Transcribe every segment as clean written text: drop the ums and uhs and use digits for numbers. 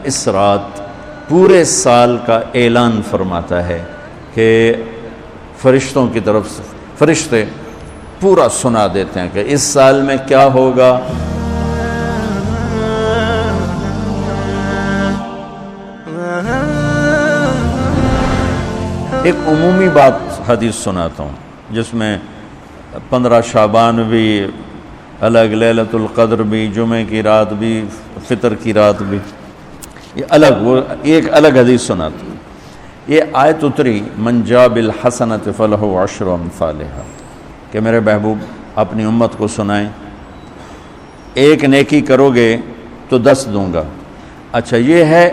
اس رات پورے سال کا اعلان فرماتا ہے کہ فرشتوں کی طرف سے فرشتے پورا سنا دیتے ہیں کہ اس سال میں کیا ہوگا. ایک عمومی بات حدیث سناتا ہوں جس میں 15 شعبان بھی الگ، لیلۃ القدر بھی، جمعہ کی رات بھی، فطر کی رات بھی، یہ الگ، وہ ایک الگ حدیث سناتا ہوں. یہ آیت اتری من جاء بالحسنۃ فلہ عشر امثالھا کہ میرے محبوب اپنی امت کو سنائیں، ایک نیکی کرو گے تو 10 دوں گا. اچھا، یہ ہے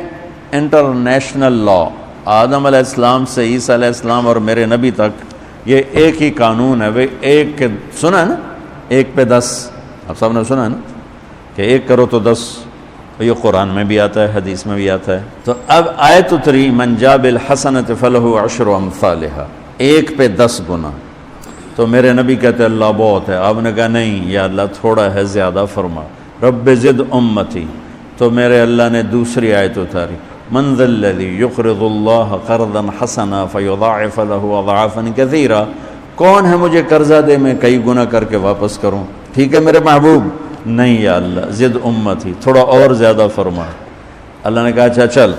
انٹرنیشنل لا، آدم علیہ السلام سے عیسیٰ علیہ السلام اور میرے نبی تک یہ ایک ہی قانون ہے. وہ ایک کے سنا ہے نا، ایک پہ 10، آپ سب نے سنا ہے نا کہ ایک کرو تو 10. یہ قرآن میں بھی آتا ہے، حدیث میں بھی آتا ہے. تو اب آیت اتری من جاء بالحسنۃ فلہ عشر امثالھا، ایک پہ 10 گنا. تو میرے نبی کہتے ہیں اللہ بہت ہے. آپ نے کہا نہیں یا اللہ تھوڑا ہے، زیادہ فرما، رب زد امتی. تو میرے اللہ نے دوسری آیت اتاری من ذا الذی یقرض اللہ قرضا حسنا فیضاعف له اضعافا کثیرا، کون ہے مجھے قرضہ دے میں کئی گنا کر کے واپس کروں. ٹھیک ہے میرے محبوب، نہیں یا اللہ زد امتی، تھوڑا اور زیادہ فرما. اللہ نے کہا اچھا چل،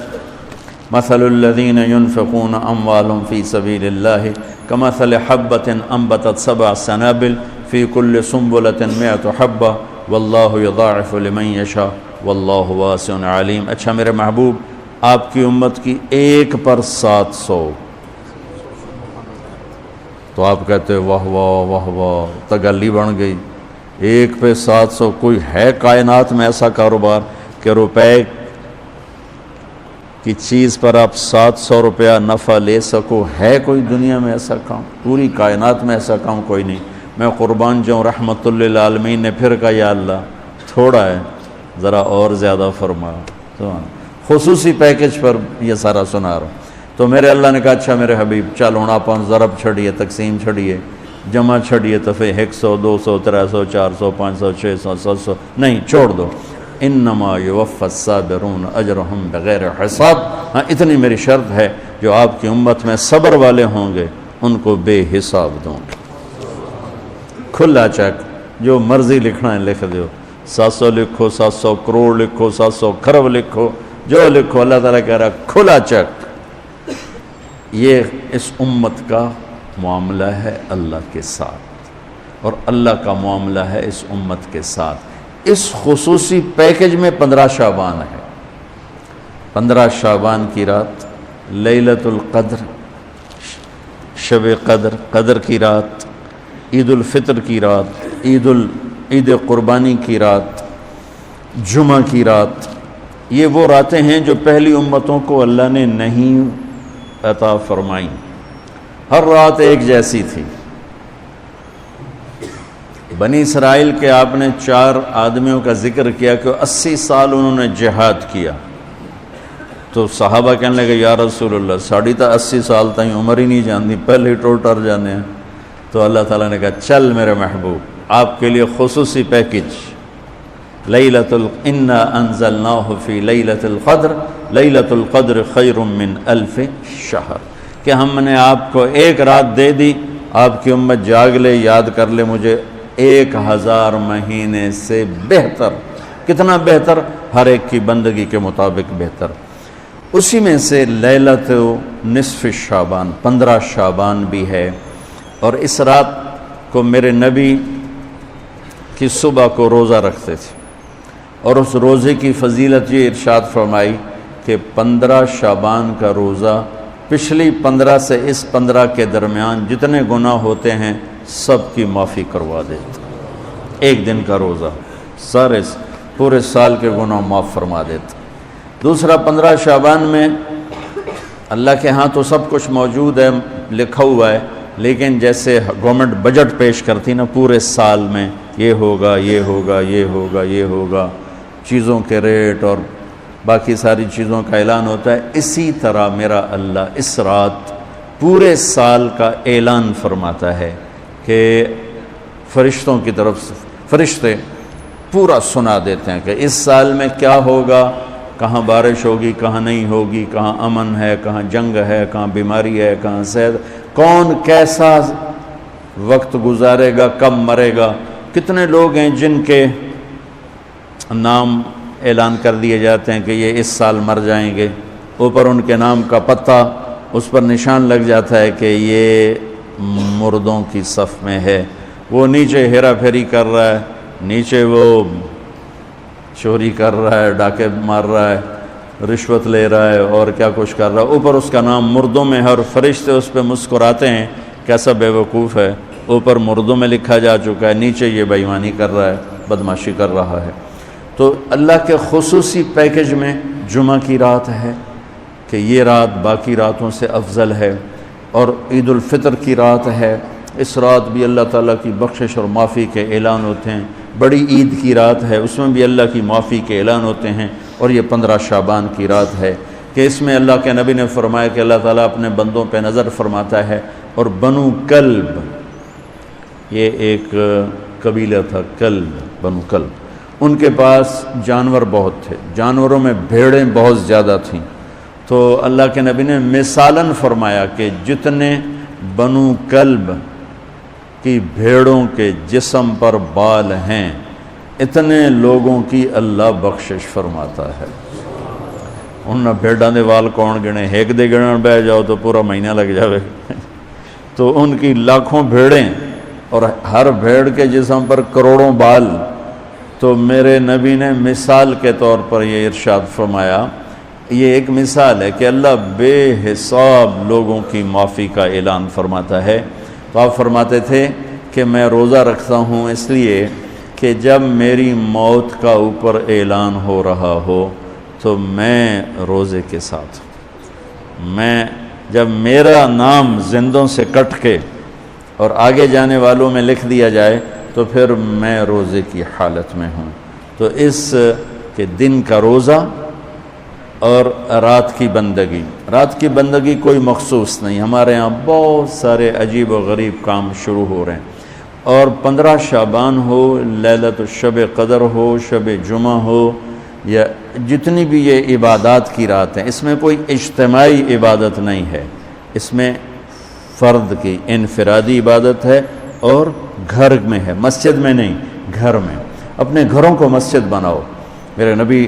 مثل الذین ينفقون اموالهم فی سبیل اللہ کمثل حبۃ انبتت 7 سنابل فی کل سنبلۃ 100 حبۃ واللہ یضاعف لمن یشاء واللہ واسع علیم. اچھا میرے محبوب، آپ کی امت کی 1 پر 700. تو آپ کہتے واہ واہ واہ واہ، تگلی بن گئی. 1 پہ 700، کوئی ہے کائنات میں ایسا کاروبار کہ روپے کی چیز پر آپ 700 روپیہ نفع لے سکو؟ ہے کوئی دنیا میں ایسا کام؟ پوری کائنات میں ایسا کام کوئی نہیں. میں قربان جاؤں، رحمت للعالمین نے پھر کہا یا اللہ تھوڑا ہے، ذرا اور زیادہ فرما. تو خصوصی پیکج پر یہ سارا سنا رہا ہوں. تو میرے اللہ نے کہا اچھا میرے حبیب چل ہوں آپ ضرب چھڑیے، تقسیم چھڑیے، جمع چھڑیے، دفعے 100 200 300 400 500 600 700 نہیں چھوڑ دو. انما یوفی الصابرون اجرہم بغیر حساب. ہاں اتنی میری شرط ہے، جو آپ کی امت میں صبر والے ہوں گے ان کو بے حساب دوں گا. کھلا چیک، جو مرضی لکھنا ہے لکھ دو، 700 لکھو، 700 کروڑ لکھو، 700 کھرب لکھو، جو لکھو. اللہ تعالیٰ کہہ رہا کھلا چیک. یہ اس امت کا معاملہ ہے اللہ کے ساتھ، اور اللہ کا معاملہ ہے اس امت کے ساتھ. اس خصوصی پیکج میں 15 شعبان ہے. 15 شعبان کی رات لیلۃ القدر، شب قدر، قدر کی رات، عید الفطر کی رات، عید قربانی کی رات، جمعہ کی رات. یہ وہ راتیں ہیں جو پہلی امتوں کو اللہ نے نہیں عطا فرمائیں. ہر رات ایک جیسی تھی. بنی اسرائیل کے آپ نے 4 آدمیوں کا ذکر کیا کہ 80 سال انہوں نے جہاد کیا. تو صحابہ کہنے لگے یا رسول اللہ ساڑھی تا 80 سال تائیں عمر ہی نہیں جاندی، پہلے ہی ٹر جانے ہیں. تو اللہ تعالیٰ نے کہا چل میرے محبوب آپ کے لیے خصوصی پیکج، انا انزلناہ فی لیلۃ القدر، لیلۃ القدر خیر من 1000 شہر، کہ ہم نے آپ کو 1 رات دے دی، آپ کی امت جاگ لے، یاد کر لے مجھے، 1000 مہینے سے بہتر. کتنا بہتر؟ ہر ایک کی بندگی کے مطابق بہتر. اسی میں سے لیلۃ نصف شعبان، 15 شعبان بھی ہے. اور اس رات کو میرے نبی کی صبح کو روزہ رکھتے تھے، اور اس روزے کی فضیلت یہ ارشاد فرمائی کہ 15 شعبان کا روزہ پچھلی 15 سے اس 15 کے درمیان جتنے گناہ ہوتے ہیں سب کی معافی کروا دیتا. ایک دن کا روزہ سارے پورے سال کے گناہ معاف فرما دیتا. دوسرا 15 شعبان میں اللہ کے ہاں تو سب کچھ موجود ہے، لکھا ہوا ہے، لیکن جیسے گورنمنٹ بجٹ پیش کرتی نا پورے سال میں، یہ ہوگا یہ ہوگا یہ ہوگا یہ ہوگا، چیزوں کے ریٹ اور باقی ساری چیزوں کا اعلان ہوتا ہے، اسی طرح میرا اللہ اس رات پورے سال کا اعلان فرماتا ہے کہ فرشتوں کی طرف سے فرشتے پورا سنا دیتے ہیں کہ اس سال میں کیا ہوگا. کہاں بارش ہوگی کہاں نہیں ہوگی، کہاں امن ہے کہاں جنگ ہے، کہاں بیماری ہے کہاں صحت، کون کیسا وقت گزارے گا، کب مرے گا۔ کتنے لوگ ہیں جن کے نام اعلان کر دیے جاتے ہیں کہ یہ اس سال مر جائیں گے، اوپر ان کے نام کا پتہ اس پر نشان لگ جاتا ہے کہ یہ مردوں کی صف میں ہے۔ وہ نیچے ہیرا پھیری کر رہا ہے، نیچے وہ چوری کر رہا ہے، ڈاکے مار رہا ہے، رشوت لے رہا ہے اور کیا کچھ کر رہا ہے، اوپر اس کا نام مردوں میں ہے، اور فرشتے اس پہ مسکراتے ہیں کیسا بے وقوف ہے، اوپر مردوں میں لکھا جا چکا ہے، نیچے یہ بے ایمانی کر رہا ہے، بدمعاشی کر رہا ہے۔ تو اللہ کے خصوصی پیکج میں جمعہ کی رات ہے کہ یہ رات باقی راتوں سے افضل ہے، اور عید الفطر کی رات ہے، اس رات بھی اللہ تعالیٰ کی بخشش اور معافی کے اعلان ہوتے ہیں۔ بڑی عید کی رات ہے، اس میں بھی اللہ کی معافی کے اعلان ہوتے ہیں، اور یہ 15 شعبان کی رات ہے کہ اس میں اللہ کے نبی نے فرمایا کہ اللہ تعالیٰ اپنے بندوں پہ نظر فرماتا ہے، اور بنو کلب، یہ ایک قبیلہ تھا کلب، بنو کلب، ان کے پاس جانور بہت تھے، جانوروں میں بھیڑیں بہت زیادہ تھیں، تو اللہ کے نبی نے مثالاً فرمایا کہ جتنے بنو کلب کی بھیڑوں کے جسم پر بال ہیں اتنے لوگوں کی اللہ بخشش فرماتا ہے۔ ان بھیڑاں دے وال کون گنے، ایک دے گنن بہ جاؤ تو پورا مہینہ لگ جاوے، تو ان کی لاکھوں بھیڑیں اور ہر بھیڑ کے جسم پر کروڑوں بال۔ تو میرے نبی نے مثال کے طور پر یہ ارشاد فرمایا، یہ ایک مثال ہے کہ اللہ بے حساب لوگوں کی معافی کا اعلان فرماتا ہے۔ تو آپ فرماتے تھے کہ میں روزہ رکھتا ہوں اس لیے کہ جب میری موت کا اوپر اعلان ہو رہا ہو تو میں روزے کے ساتھ، میں جب میرا نام زندوں سے کٹ کے اور آگے جانے والوں میں لکھ دیا جائے تو پھر میں روزے کی حالت میں ہوں۔ تو اس کے دن کا روزہ اور رات کی بندگی، رات کی بندگی کوئی مخصوص نہیں، ہمارے ہاں بہت سارے عجیب و غریب کام شروع ہو رہے ہیں، اور 15 شعبان ہو، لیلۃ الشب قدر ہو، شب جمعہ ہو، یا جتنی بھی یہ عبادات کی رات ہیں، اس میں کوئی اجتماعی عبادت نہیں ہے، اس میں فرد کی انفرادی عبادت ہے، اور گھر میں ہے، مسجد میں نہیں، گھر میں۔ اپنے گھروں کو مسجد بناؤ۔ میرے نبی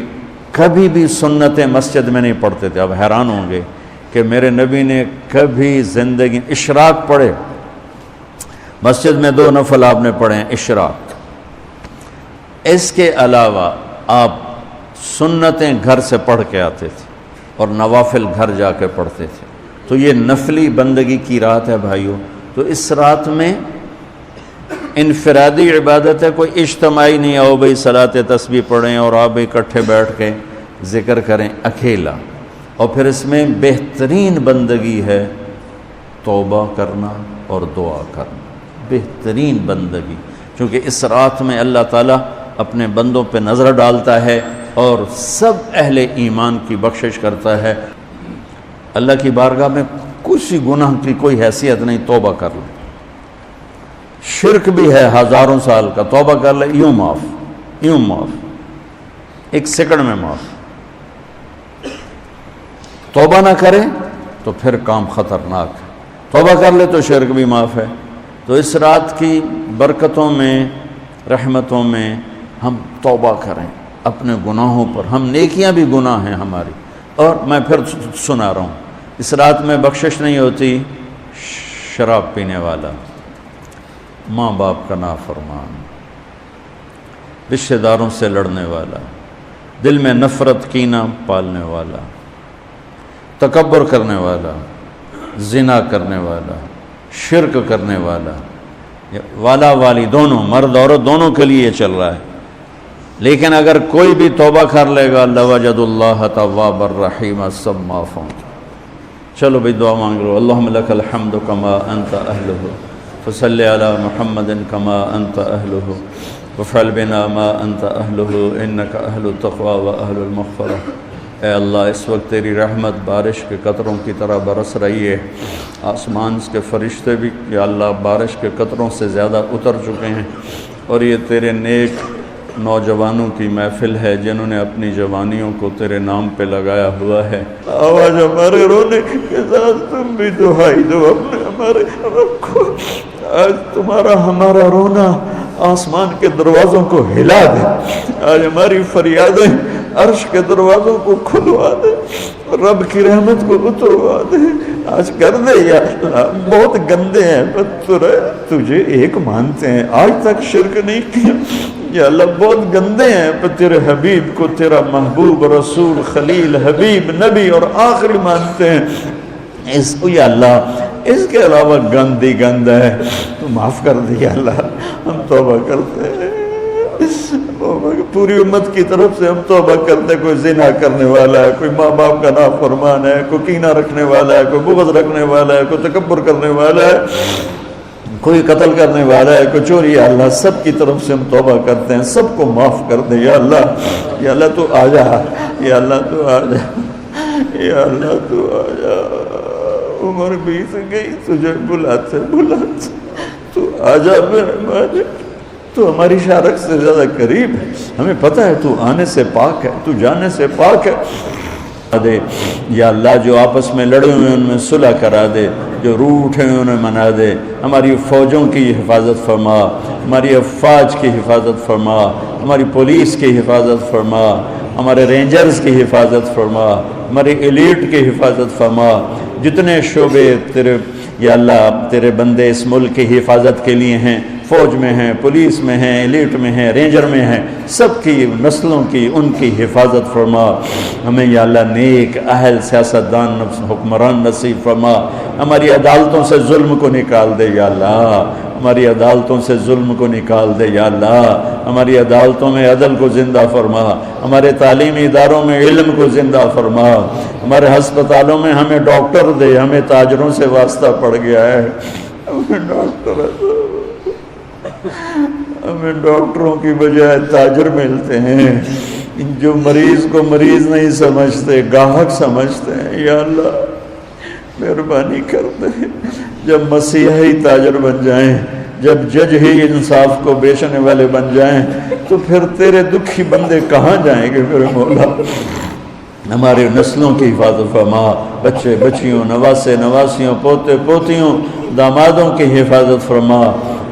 کبھی بھی سنتیں مسجد میں نہیں پڑھتے تھے، اب حیران ہوں گے کہ میرے نبی نے کبھی زندگی اشراق پڑھے، مسجد میں 2 نفل آپ نے پڑھے ہیں اشراق، اس کے علاوہ آپ سنتیں گھر سے پڑھ کے آتے تھے اور نوافل گھر جا کے پڑھتے تھے۔ تو یہ نفلی بندگی کی رات ہے بھائیوں۔ تو اس رات میں انفرادی عبادت ہے، کوئی اجتماعی نہیں، آؤ بھئی صلاۃ تسبیح پڑھیں اور آپ اکٹھے بیٹھ کے ذکر کریں، اکیلا۔ اور پھر اس میں بہترین بندگی ہے توبہ کرنا اور دعا کرنا، بہترین بندگی، کیونکہ اس رات میں اللہ تعالیٰ اپنے بندوں پہ نظر ڈالتا ہے اور سب اہل ایمان کی بخشش کرتا ہے۔ اللہ کی بارگاہ میں کسی گناہ کی کوئی حیثیت نہیں، توبہ کر لیں، شرک بھی ہے 1000 سال کا، توبہ کر لے یوں معاف، 1 سیکنڈ میں معاف۔ توبہ نہ کرے تو پھر کام خطرناک ہے، توبہ کر لے تو شرک بھی معاف ہے۔ تو اس رات کی برکتوں میں، رحمتوں میں ہم توبہ کریں اپنے گناہوں پر، ہم نیکیاں بھی گناہ ہیں ہماری۔ اور میں پھر سنا رہا ہوں، اس رات میں بخشش نہیں ہوتی شراب پینے والا، ماں باپ کا نافرمان، رشتہ داروں سے لڑنے والا، دل میں نفرت کینہ پالنے والا، تکبر کرنے والا، زنا کرنے والا، شرک کرنے والا والی دونوں، مرد عورت دونوں کے لیے چل رہا ہے۔ لیکن اگر کوئی بھی توبہ کر لے گا، لوجد اللہ تواب الرحیم، سب معاف ہوں۔ چلو بھئی دعا مانگ لو۔ اللہم لک الحمد کما انت اہلہ، فصلی علی محمد کما انت اہلہ، وفعل بنا ما انت اہلہ، انک اہل التقوی و اہل المغفرہ۔ اے اللہ، اس وقت تیری رحمت بارش کے قطروں کی طرح برس رہی ہے، آسمان کے فرشتے بھی یا اللہ بارش کے قطروں سے زیادہ اتر چکے ہیں، اور یہ تیرے نیک نوجوانوں کی محفل ہے جنہوں نے اپنی جوانیوں کو تیرے نام پہ لگایا ہوا ہے۔ آواز ہمارے رونے کے ساتھ تم بھی دعائی دو اپنے ہمارے رب کو۔ آج تمہارا ہمارا رونا آسمان کے دروازوں کو ہلا دے، آج ہماری فریادیں عرش کے دروازوں کو کھلوا دے، رب کی رحمت کو اتروا دے، آج کر دے یا اللہ۔ بہت گندے ہیں پر تجھے ایک مانتے ہیں، آج تک شرک نہیں کیا یا اللہ۔ بہت گندے ہیں پر تیرے حبیب کو تیرا محبوب رسول خلیل حبیب نبی اور آخری مانتے ہیں، اس کو یا اللہ اس کے علاوہ گند ہی گند ہے، تو معاف کر دیا اللہ۔ ہم توبہ کرتے ہیں، پوری امت کی طرف سے ہم توبہ کرتے ہیں۔ کوئی زنا کرنے والا ہے، کوئی ماں باپ کا نافرمان ہے، کوئی کینہ رکھنے والا ہے، کوئی بغض رکھنے والا ہے، کوئی تکبر کرنے والا ہے، کوئی قتل کرنے والا ہے، کوئی چوری، یا اللہ سب کی طرف سے ہم توبہ کرتے ہیں، سب کو معاف کر دے یا اللہ۔ یا اللہ تو آ جا، یا اللہ تو آ جا، یا اللہ تو آ جا۔ عمر بیت گئی، تجھے بلاتے بلاتے تو آ جا میرے مالک۔ تو ہماری شارک سے زیادہ قریب ہے، ہمیں پتہ ہے تو آنے سے پاک ہے، تو جانے سے پاک ہے۔ دے یا اللہ جو آپس میں لڑے ہوئے ان میں صلح کرا دے، جو روٹھے ہیں انہیں منا دے۔ ہماری فوجوں کی حفاظت فرما، ہماری افواج کی حفاظت فرما، ہماری پولیس کی حفاظت فرما، ہمارے رینجرز کی حفاظت فرما، ہماری ایلیٹ کی حفاظت فرما۔ جتنے شعبے تیرے یا اللہ تیرے بندے اس ملک کی حفاظت کے لیے ہیں، فوج میں ہیں، پولیس میں ہیں، ایلیٹ میں ہیں، رینجر میں ہیں، سب کی نسلوں کی ان کی حفاظت فرما۔ ہمیں یا اللہ نیک اہل سیاستدان حکمران نصیب فرما۔ ہماری عدالتوں سے ظلم کو نکال دے یا اللہ، ہماری عدالتوں سے ظلم کو نکال دے یا اللہ۔ ہماری عدالتوں میں عدل کو زندہ فرما، ہمارے تعلیمی اداروں میں علم کو زندہ فرما، ہمارے ہسپتالوں میں ہمیں ڈاکٹر دے۔ ہمیں تاجروں سے واسطہ پڑ گیا ہے، ہمیں ڈاکٹروں کی بجائے تاجر ملتے ہیں جو مریض کو مریض نہیں سمجھتے، گاہک سمجھتے ہیں۔ یا اللہ مہربانی کر دے، جب مسیحی تاجر بن جائیں، جب جج ہی انصاف کو بیچنے والے بن جائیں، تو پھر تیرے دکھی بندے کہاں جائیں گے میرے مولا؟ ہمارے نسلوں کی حفاظت فرما، بچے بچیوں، نواسے نواسیوں، پوتے پوتیوں، دامادوں کی حفاظت فرما۔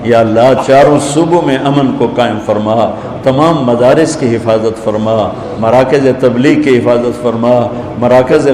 یا اللہ چاروں صوبوں میں امن کو قائم فرما، تمام مدارس کی حفاظت فرما، مراکز تبلیغ کی حفاظت فرما، مراکز